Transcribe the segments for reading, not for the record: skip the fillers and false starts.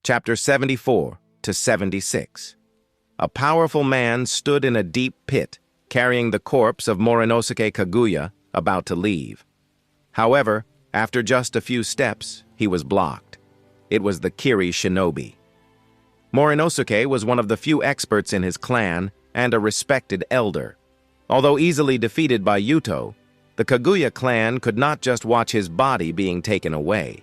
Chapter 74 to 76. A powerful man stood in a deep pit, carrying the corpse of Morinosuke Kaguya, about to leave. However, after just a few steps, he was blocked. It was the Kiri shinobi. Morinosuke was one of the few experts in his clan and a respected elder. Although easily defeated by Yuto, the Kaguya clan could not just watch his body being taken away.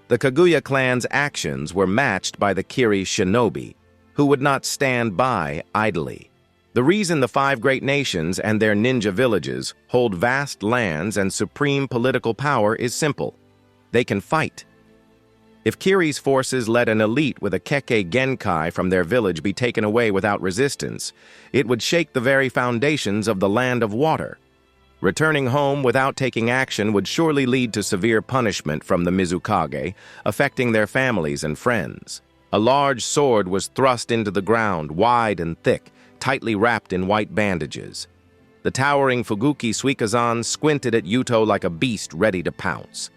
The Kaguya clan's actions were matched by the Kiri shinobi, who would not stand by idly. The reason the five great nations and their ninja villages hold vast lands and supreme political power is simple. They can fight. If Kiri's forces let an elite with a Kekkei Genkai from their village be taken away without resistance, it would shake the very foundations of the land of water. Returning home without taking action would surely lead to severe punishment from the Mizukage, affecting their families and friends. A large sword was thrust into the ground, wide and thick, tightly wrapped in white bandages. The towering Fuguki Suikazan squinted at Yuto like a beast ready to pounce.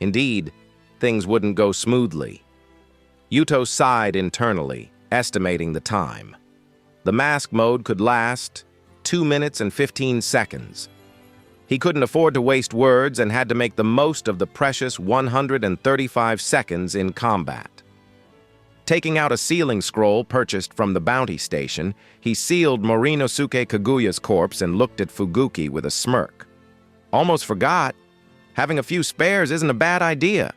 Indeed, things wouldn't go smoothly. Yuto sighed internally, estimating the time. The mask mode could last 2 minutes and 15 seconds. He couldn't afford to waste words and had to make the most of the precious 135 seconds in combat. Taking out a sealing scroll purchased from the bounty station, he sealed Morinosuke Kaguya's corpse and looked at Fuguki with a smirk. Almost forgot. Having a few spares isn't a bad idea.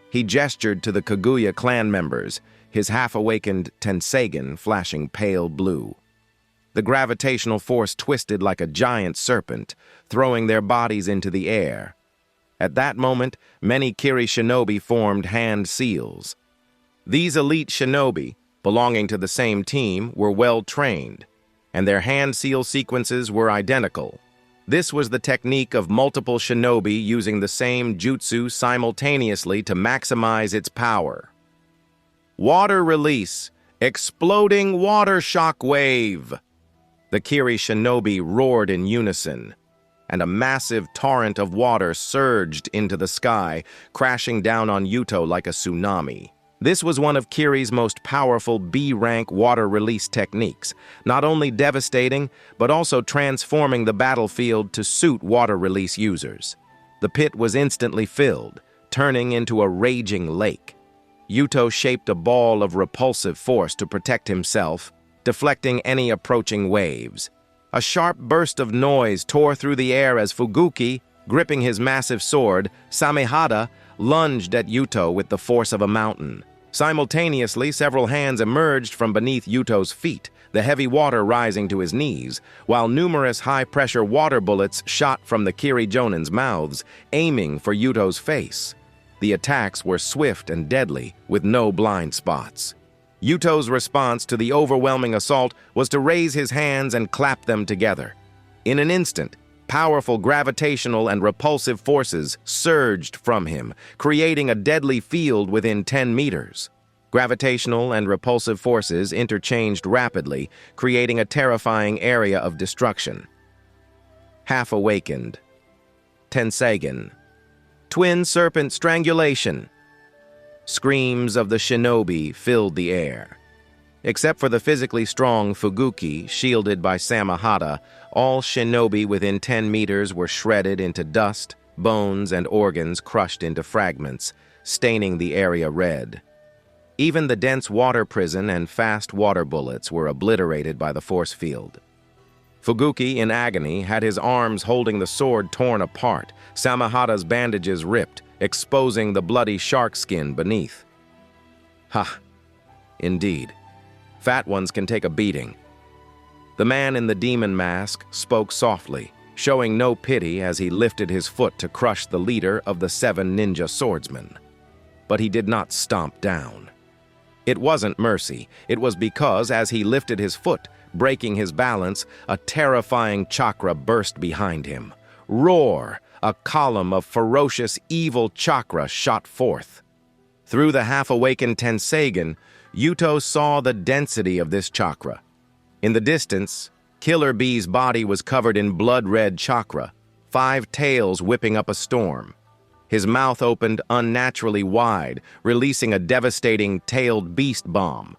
He gestured to the Kaguya clan members, his half-awakened Tenseigen flashing pale blue. The gravitational force twisted like a giant serpent, throwing their bodies into the air. At that moment, many Kiri shinobi formed hand seals. These elite shinobi, belonging to the same team, were well trained, and their hand seal sequences were identical. This was the technique of multiple shinobi using the same jutsu simultaneously to maximize its power. Water release, exploding water shockwave. The Kiri shinobi roared in unison, and a massive torrent of water surged into the sky, crashing down on Yuto like a tsunami. This was one of Kiri's most powerful B-rank water release techniques, not only devastating, but also transforming the battlefield to suit water release users. The pit was instantly filled, turning into a raging lake. Yuto shaped a ball of repulsive force to protect himself, deflecting any approaching waves. A sharp burst of noise tore through the air as Fuguki, gripping his massive sword, Samehada, lunged at Yuto with the force of a mountain. Simultaneously, several hands emerged from beneath Yuto's feet, the heavy water rising to his knees, while numerous high-pressure water bullets shot from the Kiri Jonin's mouths, aiming for Yuto's face. The attacks were swift and deadly, with no blind spots. Yuto's response to the overwhelming assault was to raise his hands and clap them together. In an instant, powerful gravitational and repulsive forces surged from him, creating a deadly field within 10 meters. Gravitational and repulsive forces interchanged rapidly, creating a terrifying area of destruction. Half-awakened. Tenseigen. Twin serpent strangulation. Screams of the shinobi filled the air. Except for the physically strong Fuguki, shielded by Samehada, all shinobi within 10 meters were shredded into dust, bones, and organs crushed into fragments, staining the area red. Even the dense water prison and fast water bullets were obliterated by the force field. Fuguki, in agony, had his arms holding the sword torn apart, Samehada's bandages ripped, exposing the bloody shark skin beneath. Ha! Indeed. Fat ones can take a beating. The man in the demon mask spoke softly, showing no pity as he lifted his foot to crush the leader of the 7 ninja swordsmen. But he did not stomp down. It wasn't mercy. It was because, as he lifted his foot, breaking his balance, a terrifying chakra burst behind him. Roar! A column of ferocious, evil chakra shot forth. Through the half-awakened Tenseigen, Yuto saw the density of this chakra. In the distance, Killer Bee's body was covered in blood-red chakra, 5 tails whipping up a storm. His mouth opened unnaturally wide, releasing a devastating tailed beast bomb.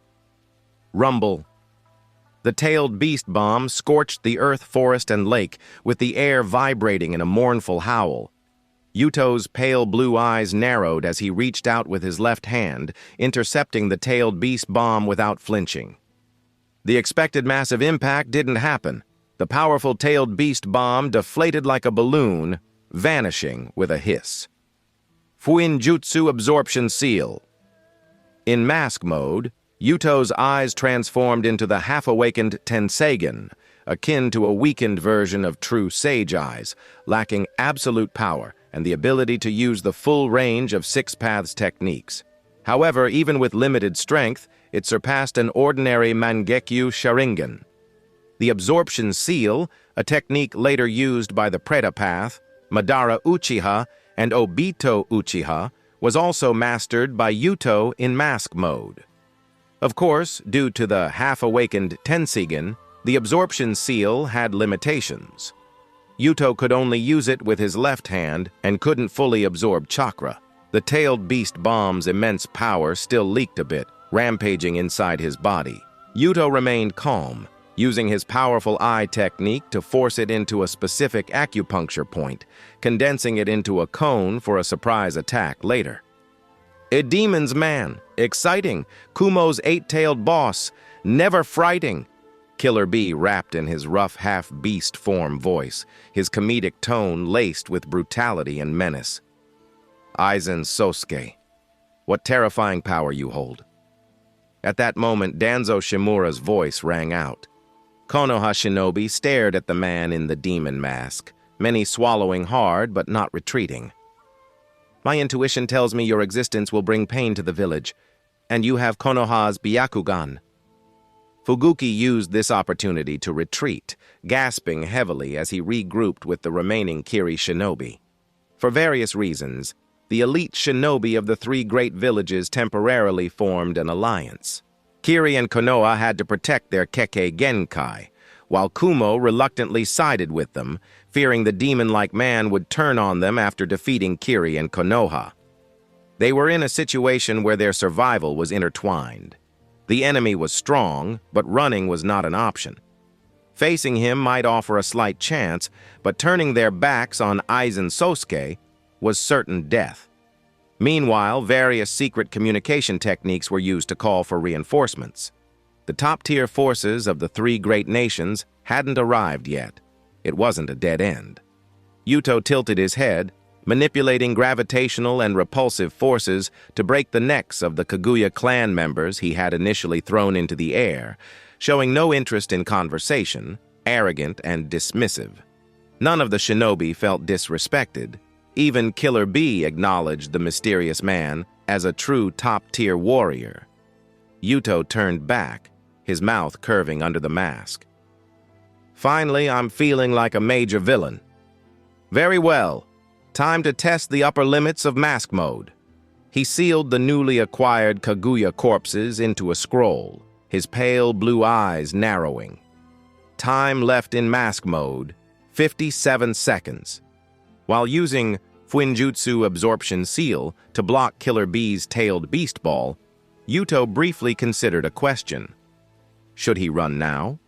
Rumble. The tailed beast bomb scorched the earth, forest, and lake, with the air vibrating in a mournful howl. Yuto's pale blue eyes narrowed as he reached out with his left hand, intercepting the tailed beast bomb without flinching. The expected massive impact didn't happen. The powerful tailed beast bomb deflated like a balloon, vanishing with a hiss. Fuinjutsu Absorption Seal. In mask mode, Yuto's eyes transformed into the half-awakened Tensagen, akin to a weakened version of true sage eyes, lacking absolute power and the ability to use the full range of Six Paths techniques. However, even with limited strength, it surpassed an ordinary Mangekyu Sharingan. The Absorption Seal, a technique later used by the Preta Path, Madara Uchiha, and Obito Uchiha, was also mastered by Yuto in mask mode. Of course, due to the half-awakened Tensagen, the Absorption Seal had limitations. Yuto could only use it with his left hand and couldn't fully absorb chakra. The tailed beast bomb's immense power still leaked a bit, rampaging inside his body. Yuto remained calm, using his powerful eye technique to force it into a specific acupuncture point, condensing it into a cone for a surprise attack later. A demon's man, exciting, Kumo's eight-tailed boss, never frighting. Killer Bee rapped in his rough half-beast form voice, his comedic tone laced with brutality and menace. Aizen Sosuke, what terrifying power you hold. At that moment, Danzo Shimura's voice rang out. Konoha Shinobi stared at the man in the demon mask, many swallowing hard but not retreating. My intuition tells me your existence will bring pain to the village, and you have Konoha's Byakugan. Fuguki used this opportunity to retreat, gasping heavily as he regrouped with the remaining Kiri shinobi. For various reasons, the elite shinobi of the three great villages temporarily formed an alliance. Kiri and Konoha had to protect their Kekkei Genkai, while Kumo reluctantly sided with them, fearing the demon-like man would turn on them after defeating Kiri and Konoha. They were in a situation where their survival was intertwined. The enemy was strong, but running was not an option. Facing him might offer a slight chance, but turning their backs on Aizen Sosuke was certain death. Meanwhile, various secret communication techniques were used to call for reinforcements. The top-tier forces of the three great nations hadn't arrived yet. It wasn't a dead end. Yuto tilted his head, manipulating gravitational and repulsive forces to break the necks of the Kaguya clan members he had initially thrown into the air, showing no interest in conversation, arrogant and dismissive. None of the shinobi felt disrespected. Even Killer Bee acknowledged the mysterious man as a true top-tier warrior. Yuto turned back, his mouth curving under the mask. Finally, I'm feeling like a major villain. Very well. Time to test the upper limits of mask mode. He sealed the newly acquired Kaguya corpses into a scroll, his pale blue eyes narrowing. Time left in mask mode, 57 seconds. While using Fuinjutsu Absorption Seal to block Killer Bee's tailed beast ball, Yuto briefly considered a question. Should he run now?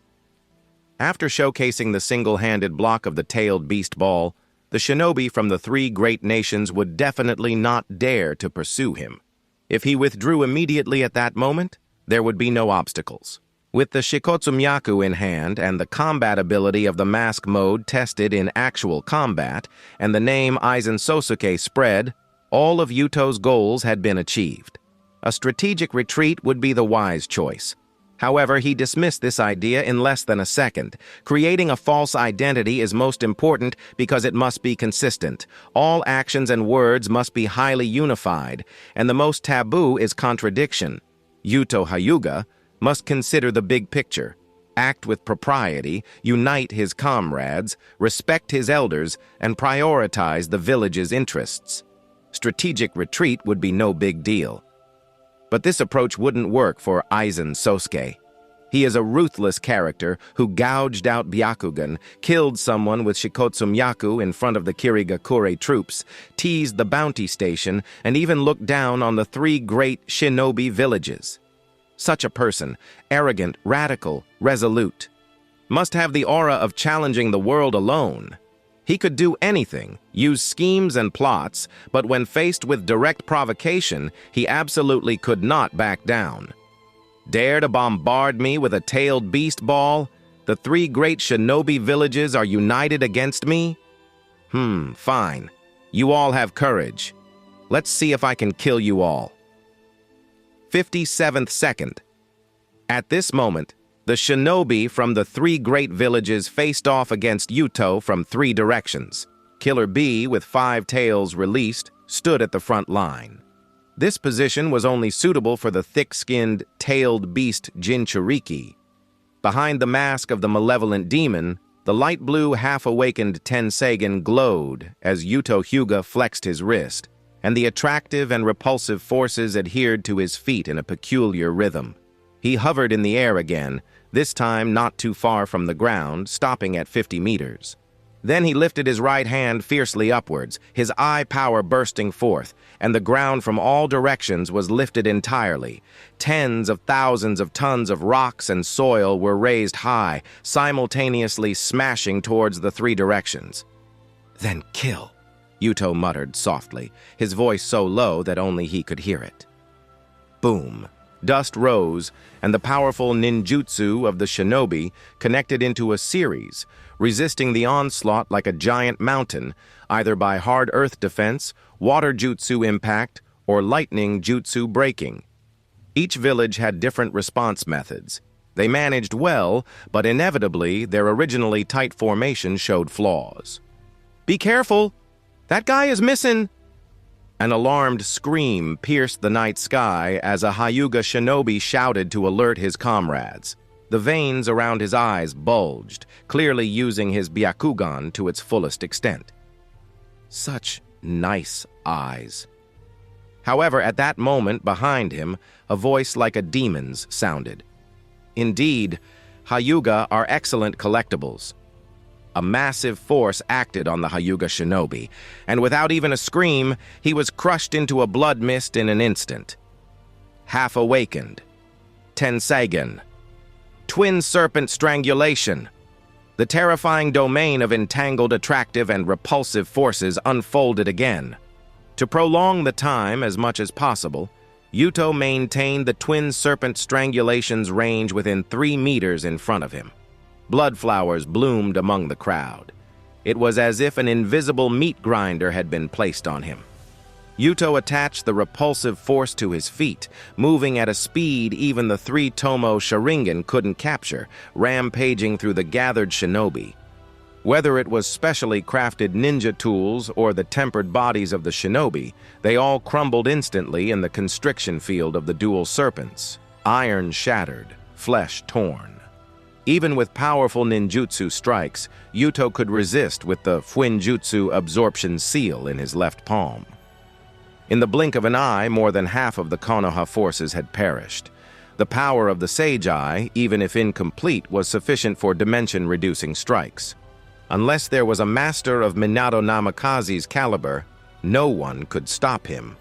After showcasing the single-handed block of the tailed beast ball, the shinobi from the three great nations would definitely not dare to pursue him. If he withdrew immediately at that moment, there would be no obstacles. With the Shikotsumyaku in hand and the combat ability of the mask mode tested in actual combat, and the name Aizen Sosuke spread, all of Yuto's goals had been achieved. A strategic retreat would be the wise choice. However, he dismissed this idea in less than a second. Creating a false identity is most important because it must be consistent. All actions and words must be highly unified, and the most taboo is contradiction. Yuto Hyuga must consider the big picture, act with propriety, unite his comrades, respect his elders, and prioritize the village's interests. Strategic retreat would be no big deal. But this approach wouldn't work for Aizen Sosuke. He is a ruthless character who gouged out Byakugan, killed someone with Shikotsumyaku in front of the Kirigakure troops, teased the bounty station, and even looked down on the 3 great shinobi villages. Such a person, arrogant, radical, resolute, must have the aura of challenging the world alone. He could do anything, use schemes and plots, but when faced with direct provocation, he absolutely could not back down. Dare to bombard me with a tailed beast ball? The 3 great shinobi villages are united against me? Fine. You all have courage. Let's see if I can kill you all. 57th second. At this moment, the shinobi from the 3 great villages faced off against Yuto from 3 directions. Killer B, with 5 tails released, stood at the front line. This position was only suitable for the thick-skinned, tailed beast Jinchuriki. Behind the mask of the malevolent demon, the light blue half-awakened Tenseigan glowed as Yuto Hyuga flexed his wrist, and the attractive and repulsive forces adhered to his feet in a peculiar rhythm. He hovered in the air again, this time not too far from the ground, stopping at 50 meters. Then he lifted his right hand fiercely upwards, his eye power bursting forth, and the ground from all directions was lifted entirely. Tens of thousands of tons of rocks and soil were raised high, simultaneously smashing towards the 3 directions. "Then kill," Yuto muttered softly, his voice so low that only he could hear it. Boom. Dust rose, and the powerful ninjutsu of the shinobi connected into a series, resisting the onslaught like a giant mountain, either by hard earth defense, water jutsu impact, or lightning jutsu breaking. Each village had different response methods. They managed well, but inevitably their originally tight formation showed flaws. "Be careful! That guy is missing!" An alarmed scream pierced the night sky as a Hyuga shinobi shouted to alert his comrades. The veins around his eyes bulged, clearly using his Byakugan to its fullest extent. Such nice eyes. However, at that moment behind him, a voice like a demon's sounded. Indeed, Hyuga are excellent collectibles. A massive force acted on the Hyuga shinobi, and without even a scream, he was crushed into a blood mist in an instant. Half-awakened. Tenseigan. Twin serpent strangulation. The terrifying domain of entangled, attractive, and repulsive forces unfolded again. To prolong the time as much as possible, Yuto maintained the twin serpent strangulation's range within 3 meters in front of him. Blood flowers bloomed among the crowd. It was as if an invisible meat grinder had been placed on him. Yuto attached the repulsive force to his feet, moving at a speed even the 3-tomo Sharingan couldn't capture, rampaging through the gathered shinobi. Whether it was specially crafted ninja tools or the tempered bodies of the shinobi, they all crumbled instantly in the constriction field of the dual serpents, iron shattered, flesh torn. Even with powerful ninjutsu strikes, Yuto could resist with the Fuinjutsu absorption seal in his left palm. In the blink of an eye, more than half of the Konoha forces had perished. The power of the Sage Eye, even if incomplete, was sufficient for dimension-reducing strikes. Unless there was a master of Minato Namikaze's caliber, no one could stop him.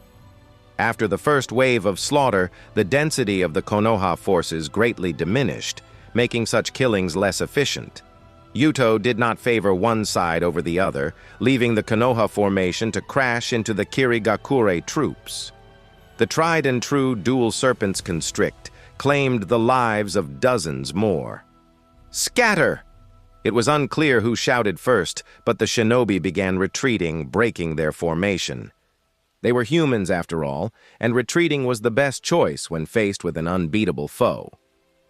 After the first wave of slaughter, the density of the Konoha forces greatly diminished, making such killings less efficient. Yuto did not favor one side over the other, leaving the Konoha formation to crash into the Kirigakure troops. The tried-and-true dual serpents constrict claimed the lives of dozens more. "Scatter!" It was unclear who shouted first, but the shinobi began retreating, breaking their formation. They were humans, after all, and retreating was the best choice when faced with an unbeatable foe.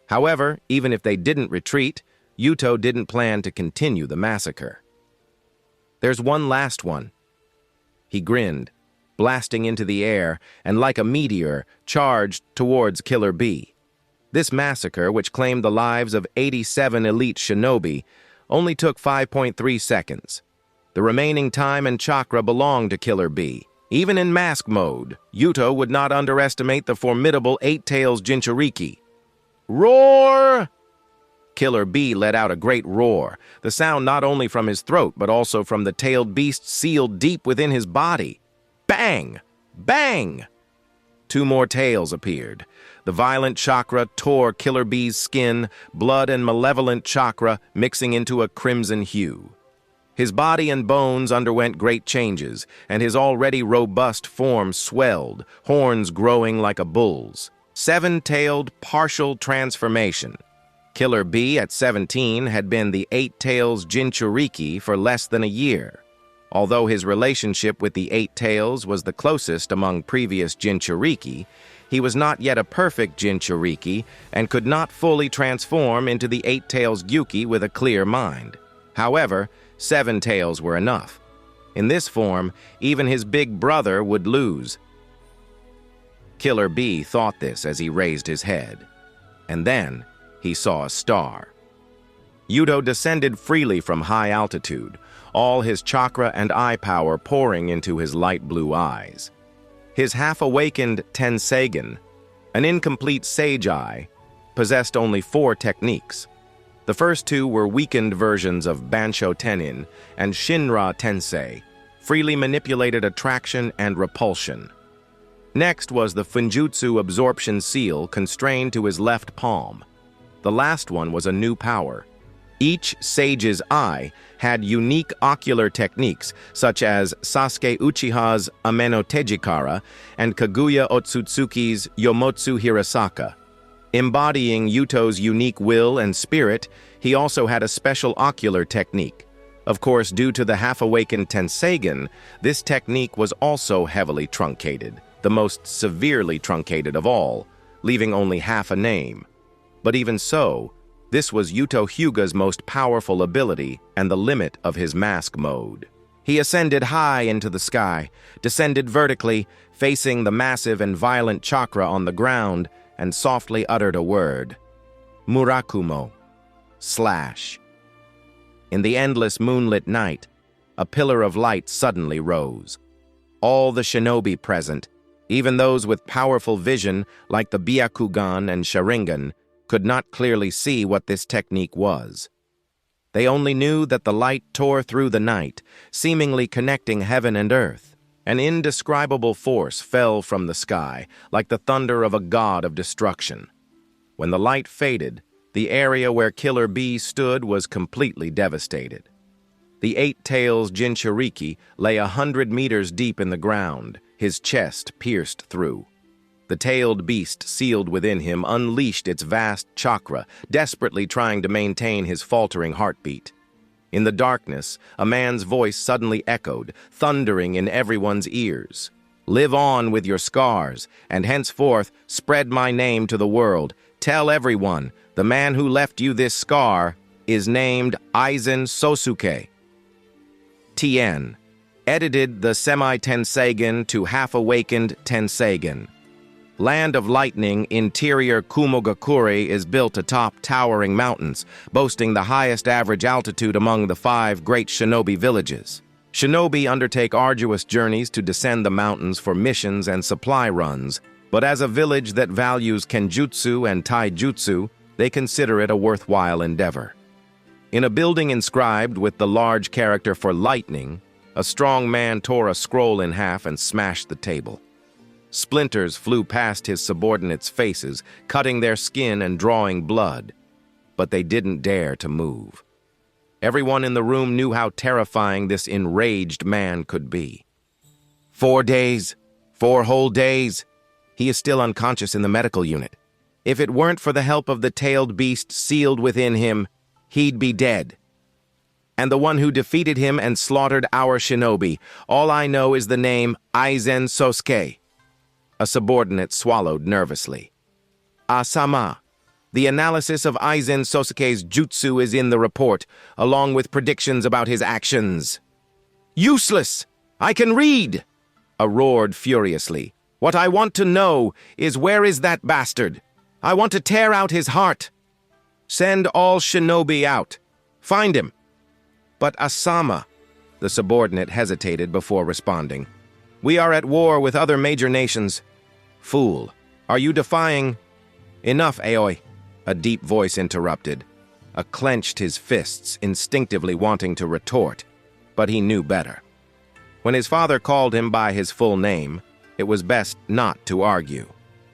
However, even if they didn't retreat, Yuto didn't plan to continue the massacre. "There's one last one." He grinned, blasting into the air, and like a meteor, charged towards Killer B. This massacre, which claimed the lives of 87 elite shinobi, only took 5.3 seconds. The remaining time and chakra belonged to Killer B. Even in mask mode, Yuto would not underestimate the formidable 8 Tails Jinchuriki. Roar! Killer Bee let out a great roar, the sound not only from his throat but also from the tailed beast sealed deep within his body. Bang! Bang! Two more tails appeared. The violent chakra tore Killer Bee's skin, blood and malevolent chakra mixing into a crimson hue. His body and bones underwent great changes, and his already robust form swelled, horns growing like a bull's. Seven-tailed partial transformation. Killer Bee, at 17, had been the Eight Tails Jinchuriki for less than a year. Although his relationship with the Eight Tails was the closest among previous Jinchuriki, he was not yet a perfect Jinchuriki and could not fully transform into the Eight Tails Gyuki with a clear mind. However, 7 tails were enough. In this form, even his big brother would lose. Killer Bee thought this as he raised his head. And then he saw a star. Yuto descended freely from high altitude, all his chakra and eye power pouring into his light blue eyes. His half-awakened Tenseigen, an incomplete sage eye, possessed only 4 techniques. The first 2 were weakened versions of Bansho Tenin and Shinra Tensei, freely manipulated attraction and repulsion. Next was the Funjutsu absorption seal constrained to his left palm. The last one was a new power. Each sage's eye had unique ocular techniques, such as Sasuke Uchiha's Ameno Tejikara and Kaguya Otsutsuki's Yomotsu Hirasaka. Embodying Yuto's unique will and spirit, he also had a special ocular technique. Of course, due to the half-awakened Tenseigen, this technique was also heavily truncated, the most severely truncated of all, leaving only half a name. But even so, this was Yuto Hyuga's most powerful ability and the limit of his mask mode. He ascended high into the sky, descended vertically, facing the massive and violent chakra on the ground, and softly uttered a word. Murakumo. / In the endless moonlit night, a pillar of light suddenly rose. All the shinobi present, even those with powerful vision like the Byakugan and Sharingan, could not clearly see what this technique was. They only knew that the light tore through the night, seemingly connecting heaven and earth. An indescribable force fell from the sky, like the thunder of a god of destruction. When the light faded, the area where Killer Bee stood was completely devastated. The Eight Tails Jinchuriki lay 100 meters deep in the ground, his chest pierced through. The tailed beast sealed within him unleashed its vast chakra, desperately trying to maintain his faltering heartbeat. In the darkness, a man's voice suddenly echoed, thundering in everyone's ears. Live on with your scars, and henceforth spread my name to the world. Tell everyone, the man who left you this scar is named Aizen Sosuke. TN. Edited the semi-Tenseigen to half-awakened Tenseigen. Land of Lightning, interior Kumogakure is built atop towering mountains, boasting the highest average altitude among the 5 great shinobi villages. Shinobi undertake arduous journeys to descend the mountains for missions and supply runs, but as a village that values kenjutsu and taijutsu, they consider it a worthwhile endeavor. In a building inscribed with the large character for lightning, a strong man tore a scroll in half and smashed the table. Splinters flew past his subordinates' faces, cutting their skin and drawing blood, but they didn't dare to move. Everyone in the room knew how terrifying this enraged man could be. 4 days, 4 whole days. He is still unconscious in the medical unit. If it weren't for the help of the tailed beast sealed within him, he'd be dead. And the one who defeated him and slaughtered our shinobi, all I know is the name Aizen Sosuke. A subordinate swallowed nervously. Asama. The analysis of Aizen Sosuke's jutsu is in the report, along with predictions about his actions. Useless! I can read! A roared furiously. What I want to know is where is that bastard? I want to tear out his heart. Send all shinobi out. Find him. But Asama, the subordinate hesitated before responding. We are at war with other major nations. Fool, are you defying? Enough, Aoi. a deep voice interrupted. Clenched his fists, instinctively wanting to retort, but he knew better. When his father called him by his full name, it was best not to argue.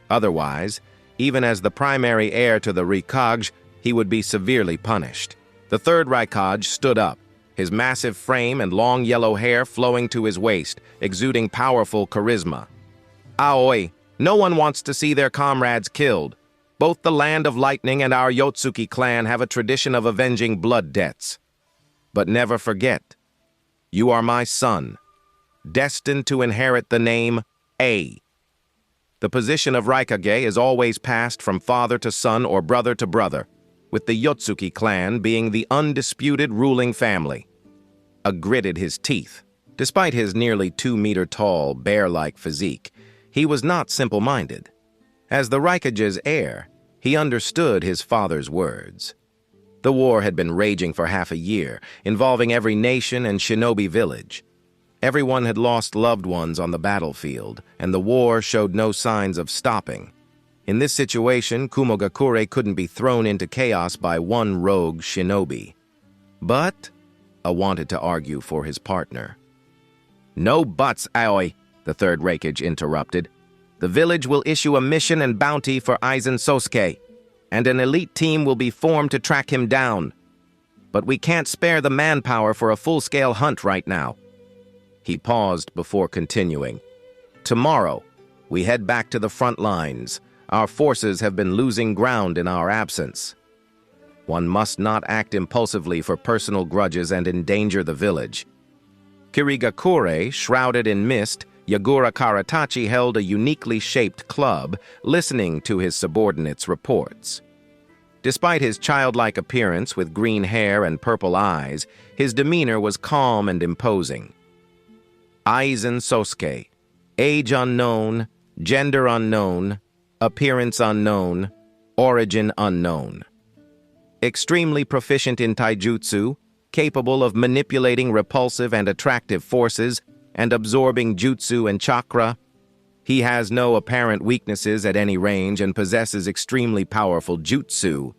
Otherwise, even as the primary heir to the Raikage, he would be severely punished. The third Raikage stood up, his massive frame and long yellow hair flowing to his waist, exuding powerful charisma. Aoi, no one wants to see their comrades killed. Both the Land of Lightning and our Yotsuki clan have a tradition of avenging blood debts. But never forget, you are my son, destined to inherit the name A. The position of Raikage is always passed from father to son or brother to brother, with the Yotsuki clan being the undisputed ruling family. Gritted his teeth. Despite his nearly 2-meter-tall, bear-like physique, he was not simple-minded. As the Raikage's heir, he understood his father's words. The war had been raging for half a year, involving every nation and shinobi village. Everyone had lost loved ones on the battlefield, and the war showed no signs of stopping. In this situation, Kumogakure couldn't be thrown into chaos by one rogue shinobi. But wanted to argue for his partner. No buts, Aoi, the third Raikage interrupted. The village will issue a mission and bounty for Aizen Sosuke, and an elite team will be formed to track him down. But we can't spare the manpower for a full-scale hunt right now. He paused before continuing. Tomorrow, we head back to the front lines. Our forces have been losing ground in our absence. One must not act impulsively for personal grudges and endanger the village. Kirigakure, shrouded in mist, Yagura Karatachi held a uniquely shaped club, listening to his subordinates' reports. Despite his childlike appearance with green hair and purple eyes, his demeanor was calm and imposing. Aizen Sosuke, age unknown, gender unknown, appearance unknown, origin unknown. Extremely proficient in taijutsu, capable of manipulating repulsive and attractive forces, and absorbing jutsu and chakra. He has no apparent weaknesses at any range and possesses extremely powerful jutsu.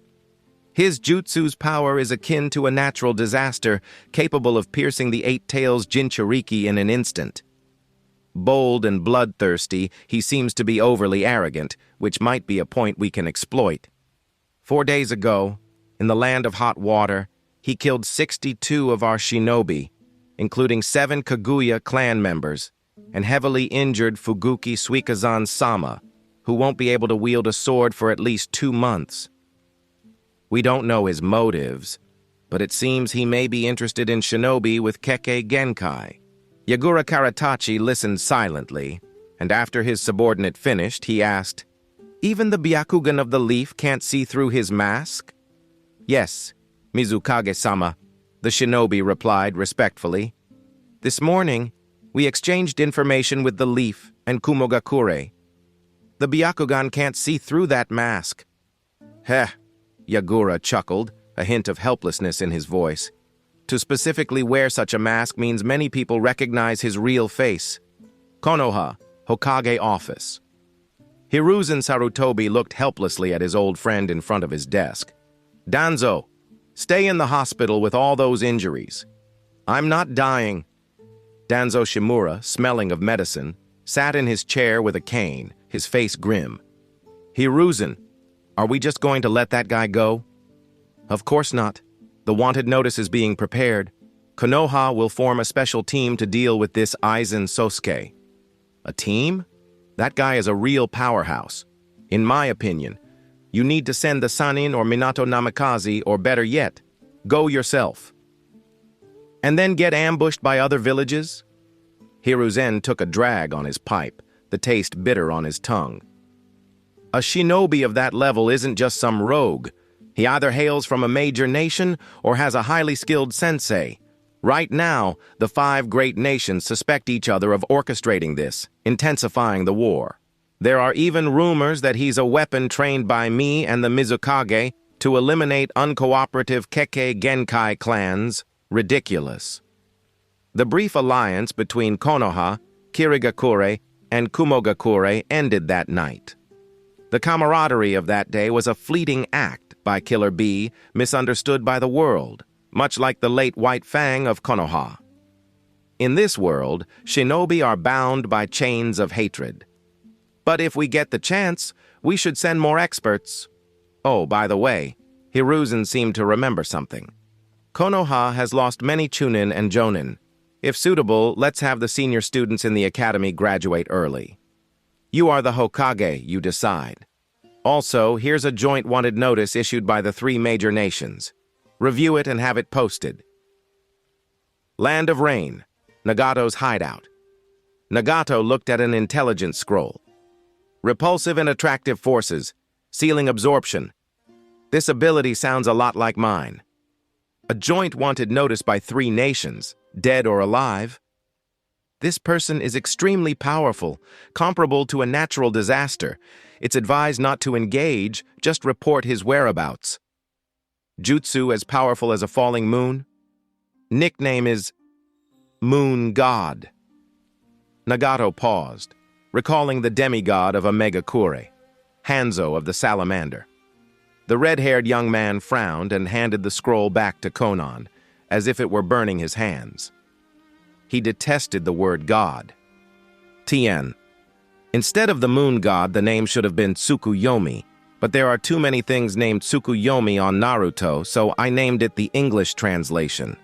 His jutsu's power is akin to a natural disaster, capable of piercing the Eight Tails Jinchuriki in an instant. Bold and bloodthirsty, he seems to be overly arrogant, which might be a point we can exploit. 4 days ago, in the Land of Hot Water, he killed 62 of our shinobi, including 7 Kaguya clan members, and heavily injured Fuguki Suikazan-sama, who won't be able to wield a sword for at least 2 months. We don't know his motives, but it seems he may be interested in shinobi with Kekkei Genkai. Yagura Karatachi listened silently, and after his subordinate finished, he asked, "Even the Byakugan of the Leaf can't see through his mask?" "Yes, Mizukage-sama," the shinobi replied respectfully. "This morning, we exchanged information with the Leaf and Kumogakure. The Byakugan can't see through that mask." "Heh," Yagura chuckled, a hint of helplessness in his voice. To specifically wear such a mask means many people recognize his real face. Konoha, Hokage office. Hiruzen Sarutobi looked helplessly at his old friend in front of his desk. "Danzo, stay in the hospital with all those injuries." "I'm not dying." Danzo Shimura, smelling of medicine, sat in his chair with a cane, his face grim. "Hiruzen, are we just going to let that guy go?" "Of course not. The wanted notice is being prepared. Konoha will form a special team to deal with this Aizen Sosuke." "A team? That guy is a real powerhouse. In my opinion, you need to send the Sanin or Minato Namikaze, or better yet, go yourself. And then get ambushed by other villages?" Hiruzen took a drag on his pipe, the taste bitter on his tongue. "A shinobi of that level isn't just some rogue. He either hails from a major nation or has a highly skilled sensei. Right now, the 5 great nations suspect each other of orchestrating this, intensifying the war. There are even rumors that he's a weapon trained by me and the Mizukage to eliminate uncooperative Kekkei Genkai clans. Ridiculous." The brief alliance between Konoha, Kirigakure, and Kumogakure ended that night. The camaraderie of that day was a fleeting act, by Killer Bee, misunderstood by the world, much like the late White Fang of Konoha. In this world, shinobi are bound by chains of hatred. But if we get the chance, we should send more experts. Oh, by the way, Hiruzen seemed to remember something. Konoha has lost many chunin and jonin. If suitable, let's have the senior students in the academy graduate early. You are the Hokage, you decide. Also, here's a joint wanted notice issued by the 3 major nations. Review it and have it posted. Land of Rain, Nagato's hideout. Nagato looked at an intelligence scroll. Repulsive and attractive forces, sealing absorption. This ability sounds a lot like mine. A joint wanted notice by 3 nations, dead or alive. This person is extremely powerful, comparable to a natural disaster. It's advised not to engage, just report his whereabouts. Jutsu as powerful as a falling moon. Nickname is Moon God. Nagato paused, recalling the demigod of Omegakure, Hanzo of the Salamander. The red-haired young man frowned and handed the scroll back to Konan, as if it were burning his hands. He detested the word God. Tien. Instead of the moon god, the name should have been Tsukuyomi, but there are too many things named Tsukuyomi on Naruto, so I named it the English translation.